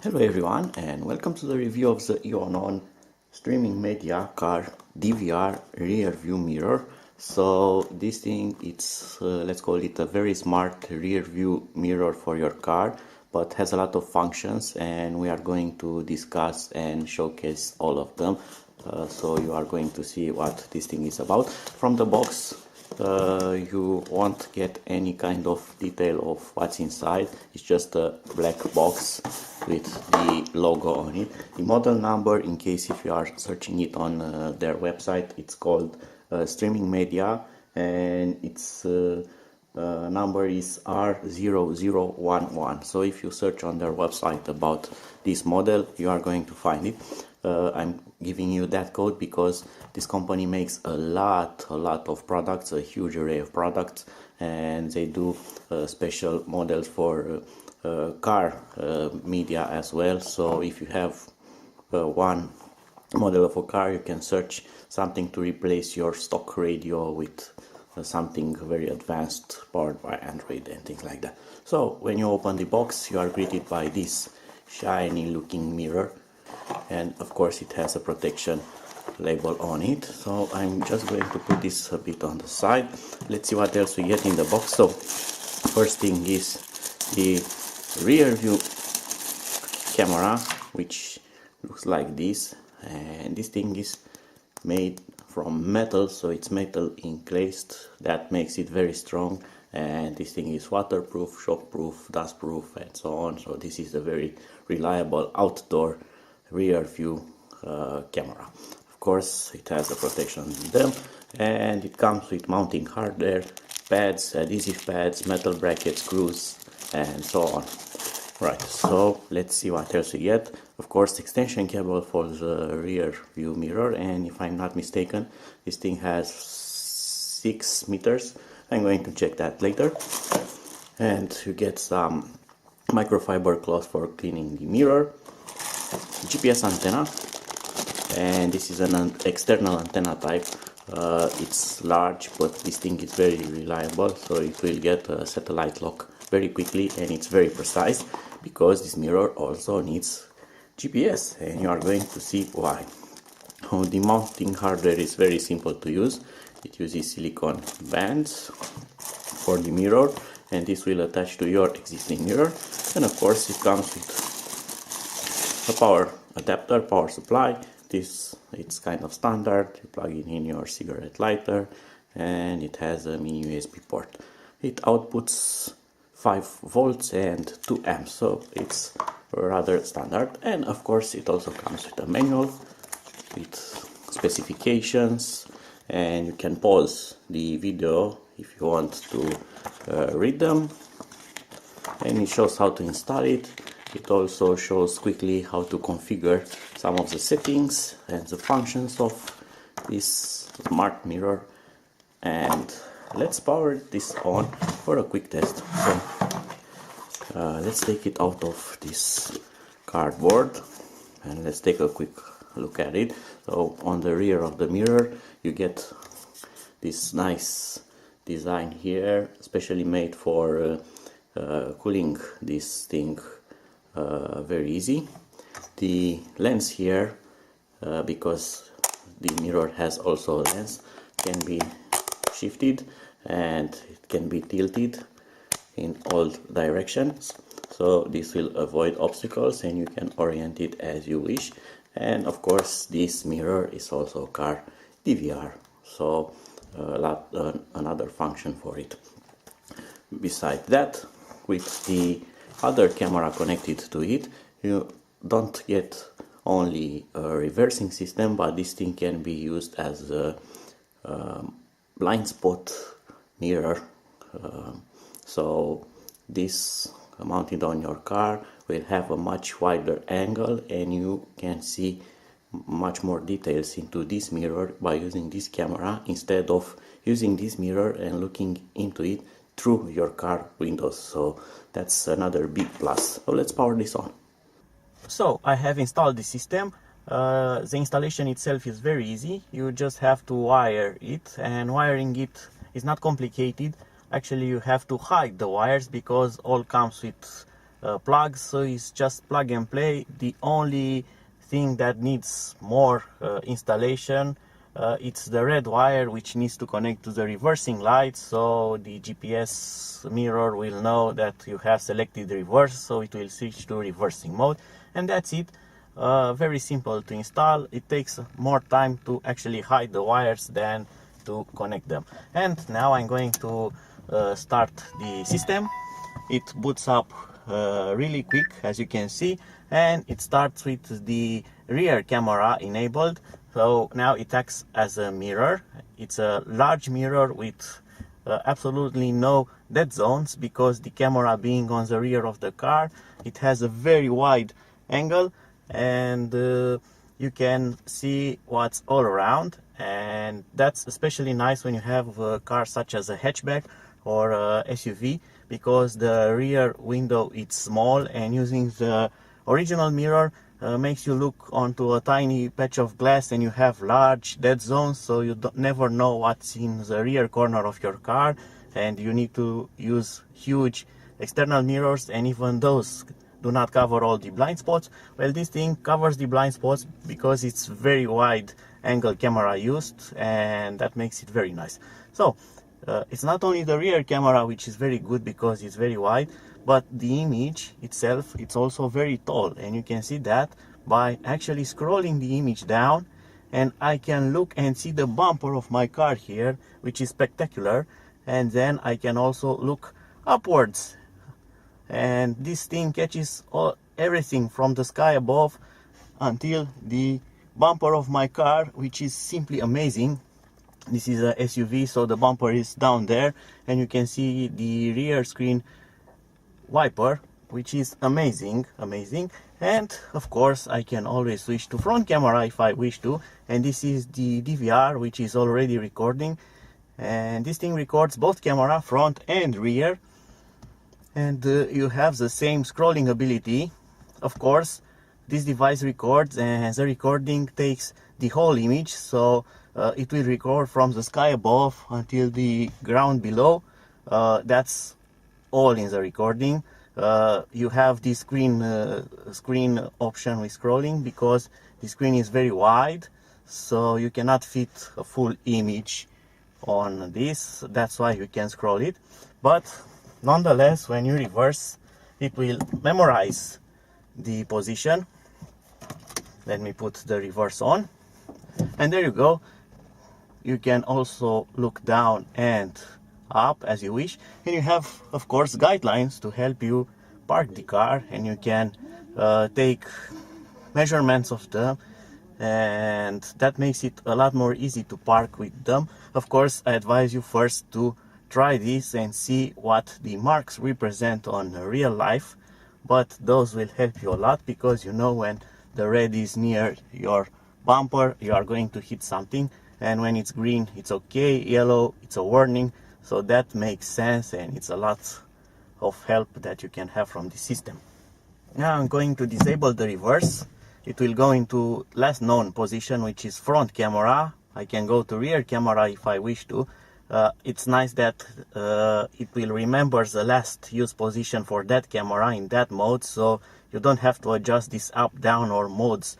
Hello everyone and welcome to the review of the Eonon streaming media car DVR rear view mirror. So this thing, it's let's call it a very smart rear view mirror for your car, but has a lot of functions, and we are going to discuss and showcase all of them. So you are going to see what this thing is about. From the box, you won't get any kind of detail of what's inside. It's just a black box with the logo on it. The model number, in case if you are searching it on their website, it's called Streaming Media, and its number is R0011. So if you search on their website about this model, you are going to find it. I'm giving you that code because this company makes a lot of products, a huge array of products, and they do special models for car media as well. So if you have one model of a car, you can search something to replace your stock radio with something very advanced powered by Android and things like that. So when you open the box, you are greeted by this shiny looking mirror, and of course it has a protection label on it. So I'm just going to put this a bit on the side. Let's see what else we get in the box. So first thing is the rear view camera, which looks like this, and this thing is made from metal, so it's metal encased. That makes it very strong, and this thing is waterproof, shockproof, dustproof, and so on. So this is a very reliable outdoor rear view camera. Of course it has a protection on them, and it comes with mounting hardware, pads, adhesive pads, metal brackets, screws, and so on. Right, so let's see what else we get. Of course, extension cable for the rear view mirror, and if I'm not mistaken, this thing has 6 meters. I'm going to check that later. And you get some microfiber cloth for cleaning the mirror, GPS antenna, and this is an external antenna type. It's large, but this thing is very reliable, so it will get a satellite lock very quickly, and it's very precise because this mirror also needs GPS, and you are going to see why. The mounting hardware is very simple to use. It uses silicone bands for the mirror, and this will attach to your existing mirror. And of course it comes with a power adapter, power supply. It's kind of standard. You plug it in your cigarette lighter, and it has a mini USB port. It outputs 5 volts and 2 amps, so it's rather standard. And of course it also comes with a manual with specifications, and you can pause the video if you want to read them, and it shows how to install it. It also shows quickly how to configure some of the settings and the functions of this smart mirror. And let's power this on for a quick test. So let's take it out of this cardboard and let's take a quick look at it. So on the rear of the mirror you get this nice design here, specially made for cooling this thing very easy. The lens here, because the mirror has also a lens, can be shifted and it can be tilted in all directions, so this will avoid obstacles and you can orient it as you wish. And of course this mirror is also car DVR, so another function for it. Besides that, with the other camera connected to it, you don't get only a reversing system, but this thing can be used as a blind spot mirror. So this mounted on your car will have a much wider angle, and you can see much more details into this mirror by using this camera instead of using this mirror and looking into it through your car windows. So that's another big plus. So let's power this on. So I have installed the system. The installation itself is very easy. You just have to wire it, and wiring it is not complicated. Actually you have to hide the wires because all comes with plugs, so it's just plug and play. The only thing that needs more installation, it's the red wire which needs to connect to the reversing light, so the GPS mirror will know that you have selected reverse, so it will switch to reversing mode, and that's it. Very simple to install. It takes more time to actually hide the wires than to connect them. And now I'm going to start the system. It boots up really quick, as you can see, and it starts with the rear camera enabled. So now it acts as a mirror. It's a large mirror with absolutely no dead zones, because the camera being on the rear of the car, it has a very wide angle, and you can see what's all around, and that's especially nice when you have a car such as a hatchback or a SUV, because the rear window is small, and using the original mirror makes you look onto a tiny patch of glass, and you have large dead zones, so you never know what's in the rear corner of your car, and you need to use huge external mirrors, and even those do not cover all the blind spots. Well, this thing covers the blind spots because it's very wide angle camera used, and that makes it very nice. So it's not only the rear camera which is very good because it's very wide, but the image itself, it's also very tall, and you can see that by actually scrolling the image down, and I can look and see the bumper of my car here, which is spectacular, and then I can also look upwards, and this thing catches everything from the sky above until the bumper of my car, which is simply amazing. This is a SUV, so the bumper is down there, and you can see the rear screen wiper, which is amazing. And of course I can always switch to front camera if I wish to, and this is the DVR, which is already recording, and this thing records both camera, front and rear, and you have the same scrolling ability. Of course, this device records, and the recording takes the whole image, so it will record from the sky above until the ground below. That's all in the recording. You have the screen option with scrolling, because the screen is very wide, so you cannot fit a full image on this. That's why you can scroll it, but nonetheless, when you reverse, it will memorize the position. Let me put the reverse on, and there you go. You can also look down and up as you wish, and you have, of course, guidelines to help you park the car, and you can take measurements of them, and that makes it a lot more easy to park with them. Of course, I advise you first to try this and see what the marks represent on real life, but those will help you a lot, because you know when the red is near your bumper, you are going to hit something, and when it's green, it's okay, yellow, it's a warning. So that makes sense, and it's a lot of help that you can have from the system. Now I'm going to disable the reverse. It will go into last known position, which is front camera. I can go to rear camera if I wish to. It's nice that it will remember the last used position for that camera in that mode, so you don't have to adjust this up, down or modes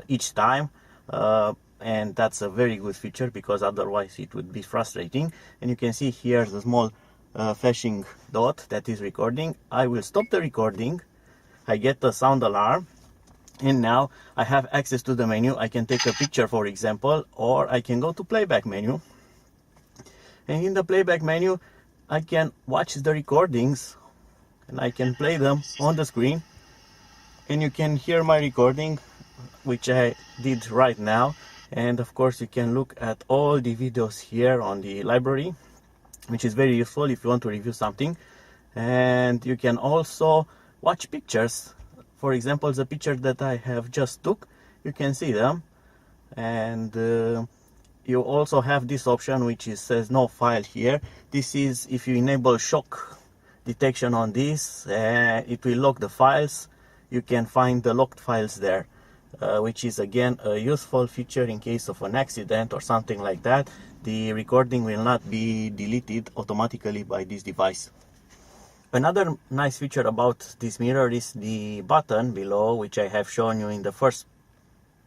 each time. And that's a very good feature, because otherwise it would be frustrating. And you can see here the small flashing dot that is recording. I will stop the recording. I get the sound alarm, and now I have access to the menu. I can take a picture, for example, or I can go to playback menu, and in the playback menu I can watch the recordings, and I can play them on the screen, and you can hear my recording, which I did right now. And of course, you can look at all the videos here on the library, which is very useful if you want to review something. And you can also watch pictures. For example, the picture that I have just took, you can see them. And you also have this option, which says no file here. This is if you enable shock detection on this, it will lock the files. You can find the locked files there. Which is again a useful feature in case of an accident or something like that. The recording will not be deleted automatically by this device. Another nice feature about this mirror is the button below, which I have shown you in the first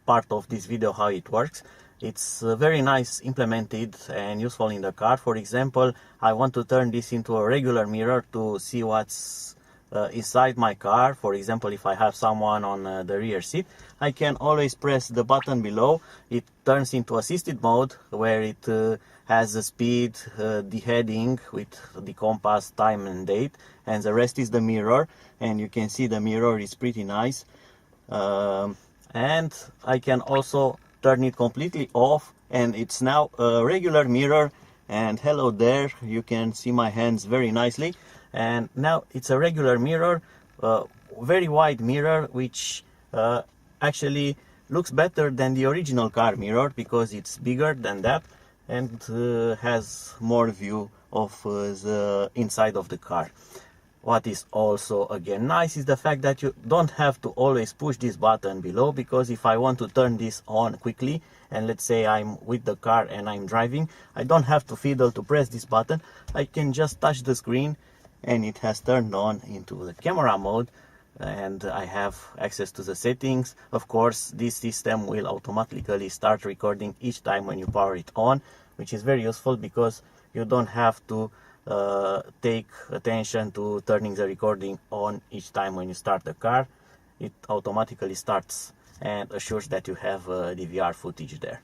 part of this video how it works. It's very nice implemented and useful in the car. For example, I want to turn this into a regular mirror to see what's inside my car. For example, if I have someone on the rear seat, I can always press the button below. It turns into assisted mode, where it has the speed, the heading with the compass, time and date, and the rest is the mirror. And you can see the mirror is pretty nice. And I can also turn it completely off, and it's now a regular mirror. And hello there, you can see my hands very nicely. And now it's a regular mirror, very wide mirror, which actually looks better than the original car mirror because it's bigger than that and has more view of the inside of the car. What is also again nice is the fact that you don't have to always push this button below, because if I want to turn this on quickly, and let's say I'm with the car and I'm driving, I don't have to fiddle to press this button. I can just touch the screen and it has turned on into the camera mode, and I have access to the settings. Of course, this system will automatically start recording each time when you power it on, which is very useful because you don't have to take attention to turning the recording on each time when you start the car. It automatically starts and assures that you have DVR footage there.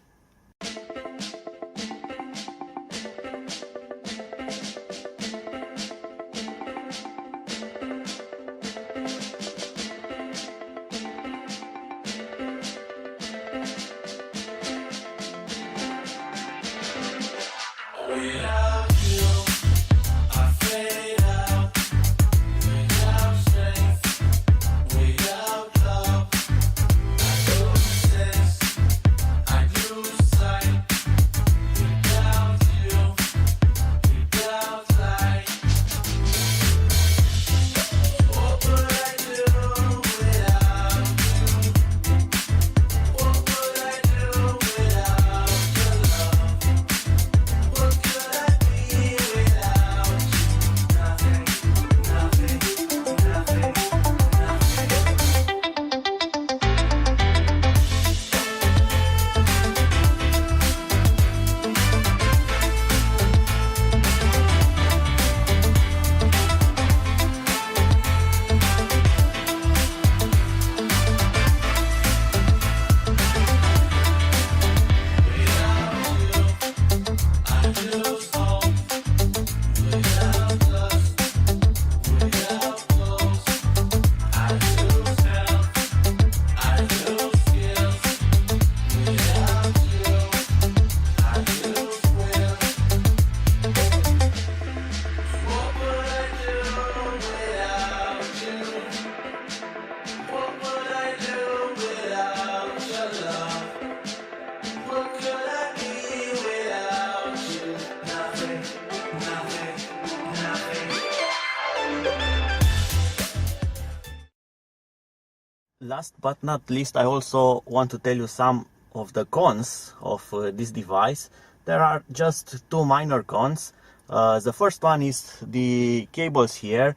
Last but not least, I also want to tell you some of the cons of this device. There are just two minor cons. The first one is the cables here.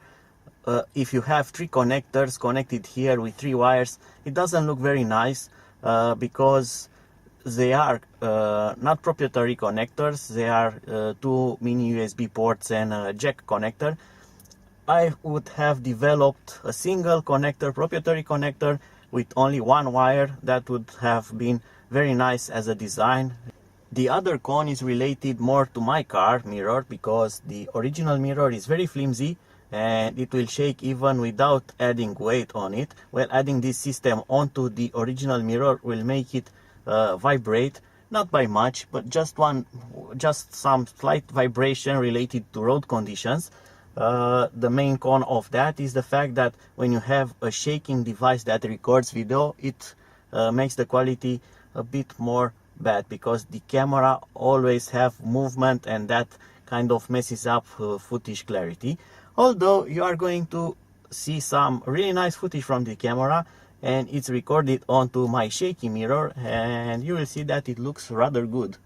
If you have three connectors connected here with three wires, it doesn't look very nice because they are not proprietary connectors. They are two mini USB ports and a jack connector. I would have developed a single connector, proprietary connector with only one wire. That would have been very nice as a design. The other con is related more to my car mirror, because the original mirror is very flimsy and it will shake even without adding weight on it. Well, adding this system onto the original mirror will make it vibrate, not by much, but just some slight vibration related to road conditions. The main con of that is the fact that when you have a shaking device that records video, it makes the quality a bit more bad, because the camera always have movement and that kind of messes up footage clarity. Although you are going to see some really nice footage from the camera, and it's recorded onto my shaky mirror, and you will see that it looks rather good.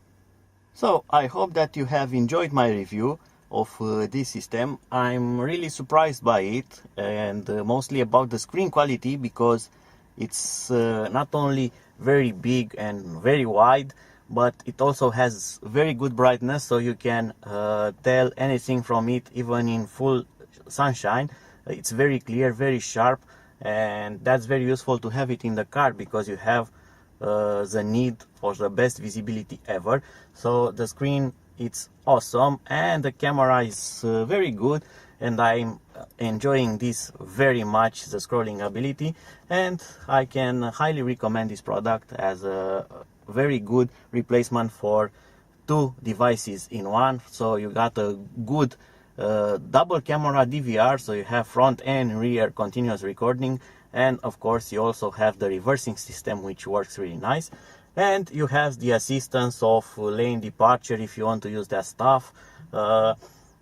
So I hope that you have enjoyed my review. of this system. I'm really surprised by it, and mostly about the screen quality, because it's not only very big and very wide, but it also has very good brightness, so you can tell anything from it even in full sunshine. It's very clear, very sharp, and that's very useful to have it in the car, because you have the need for the best visibility ever. So the screen, it's awesome, and the camera is very good, and I'm enjoying this very much, the scrolling ability, and I can highly recommend this product as a very good replacement for two devices in one. So you got a good double camera DVR, so you have front and rear continuous recording, and of course you also have the reversing system, which works really nice, and you have the assistance of lane departure if you want to use that stuff,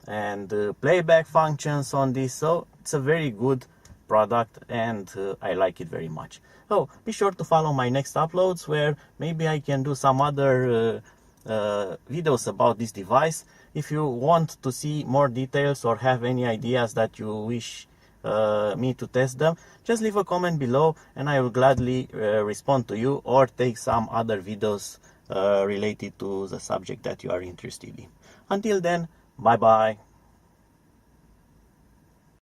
and playback functions on this. So it's a very good product, and I like it very much. So be sure to follow my next uploads, where maybe I can do some other videos about this device. If you want to see more details or have any ideas that you wish me to test them, just leave a comment below and I will gladly respond to you, or take some other videos related to the subject that you are interested in. Until then, bye bye.